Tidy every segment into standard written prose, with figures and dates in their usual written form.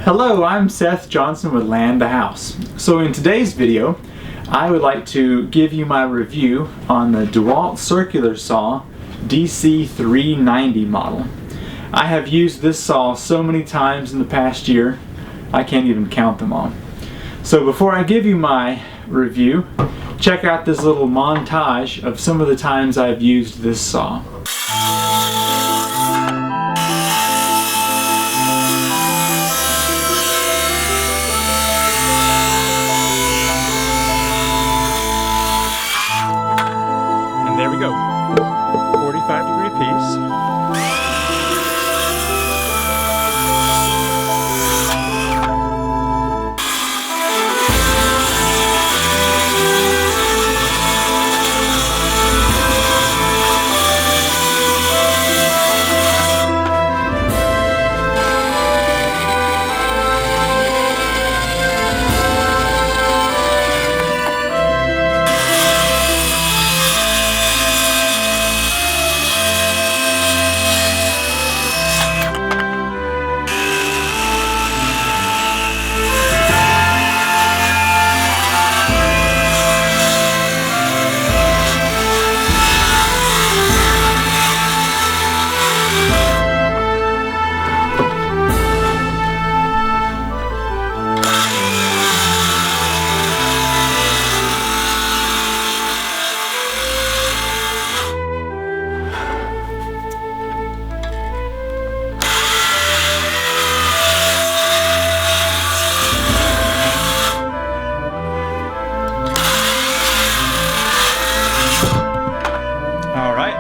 Hello, I'm Seth Johnson with Land to House. So in today's video, I would like to give you my review on the Dewalt Circular Saw DC390 model. I have used this saw so many times in the past year, I can't even count them all. So before I give you my review, check out this little montage of some of the times I've used this saw. And there we go, 45-degree piece.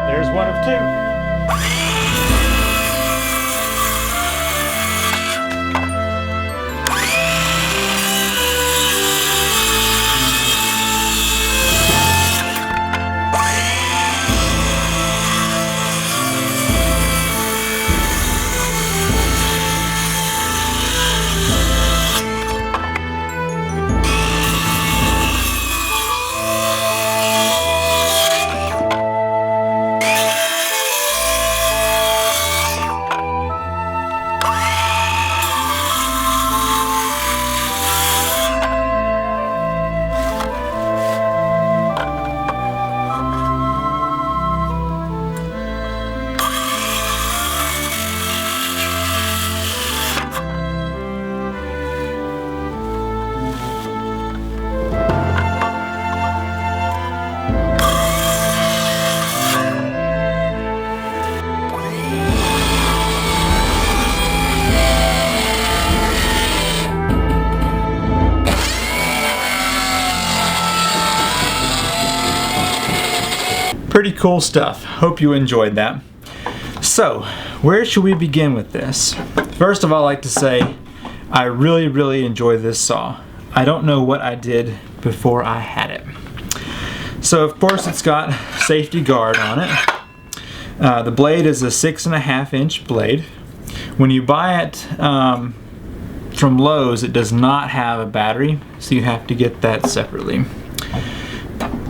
There's one of two. Pretty cool stuff. Hope you enjoyed that. So, where should we begin with this? First of all, I'd like to say I really enjoy this saw. I don't know what I did before I had it. So, of course, it's got safety guard on it. The blade is a 6.5 inch blade. When you buy it from Lowe's, it does not have a battery, so you have to get that separately.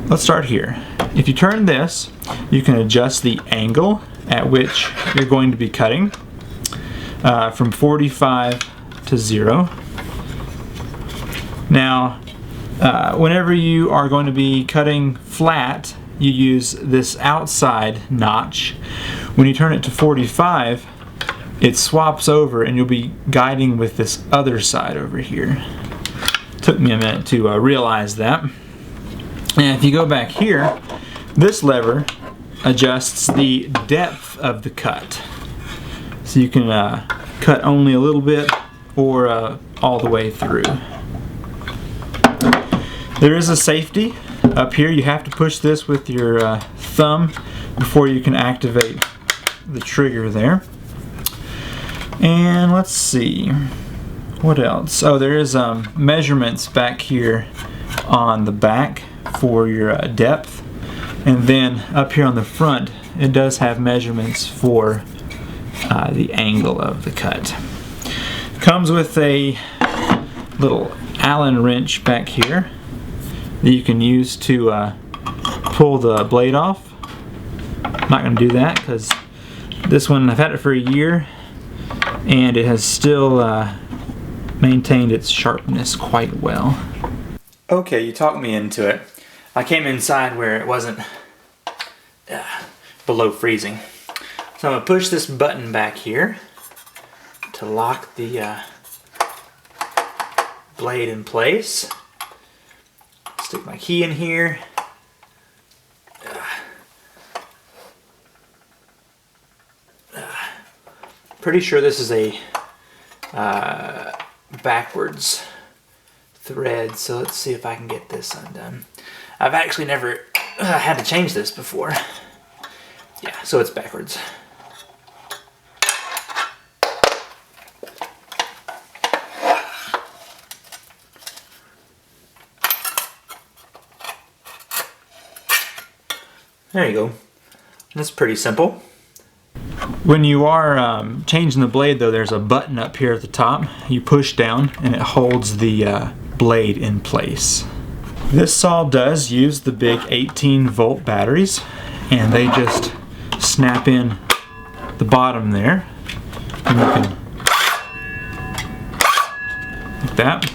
Let's start here. If you turn this, you can adjust the angle at which you're going to be cutting from 45 to 0. Now, whenever you are going to be cutting flat, you use this outside notch. When you turn it to 45, it swaps over and you'll be guiding with this other side over here. Took me a minute to realize that. And if you go back here, this lever adjusts the depth of the cut. So you can cut only a little bit or all the way through. There is a safety up here. You have to push this with your thumb before you can activate the trigger there. And let's see, what else? Oh, there is measurements back here on the back for your depth, and then up here on the front it does have measurements for the angle of the cut. Comes with a little Allen wrench back here that you can use to pull the blade off. I'm not going to do that because this one, I've had it for a year and it has still maintained its sharpness quite well. Okay, you talked me into it. I came inside where it wasn't below freezing. So I'm going to push this button back here to lock the blade in place. Stick my key in here. Pretty sure this is a backwards thread, so let's see if I can get this undone. I've actually never had to change this before. Yeah, so it's backwards. There you go. That's pretty simple. When you are changing the blade though, there's a button up here at the top. You push down and it holds the blade in place. This saw does use the big 18-volt batteries, and they just snap in the bottom there. And you can, like that.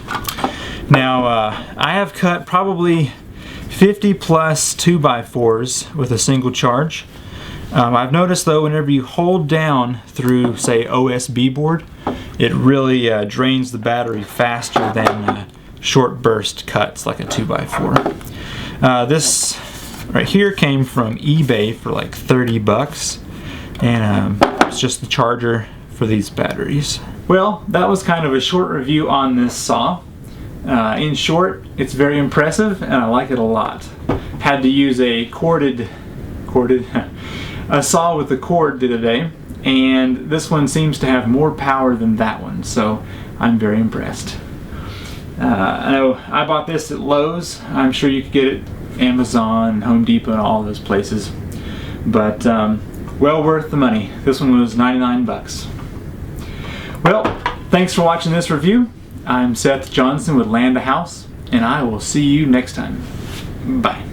Now I have cut probably 50 plus 2x4s with a single charge. I've noticed though, whenever you hold down through, say, OSB board, it really drains the battery faster than short burst cuts like a 2x4. This right here came from eBay for like 30 bucks, and it's just the charger for these batteries. Well, that was kind of a short review on this saw. In short, it's very impressive and I like it a lot. Had to use a a saw with a cord today, and this one seems to have more power than that one, so I'm very impressed. I know I bought this at Lowe's. I'm sure you could get it Amazon, Home Depot, and all those places, but well worth the money. This one was 99 bucks. Well, thanks for watching this review. I'm Seth Johnson with Land a House, and I will see you next time. Bye.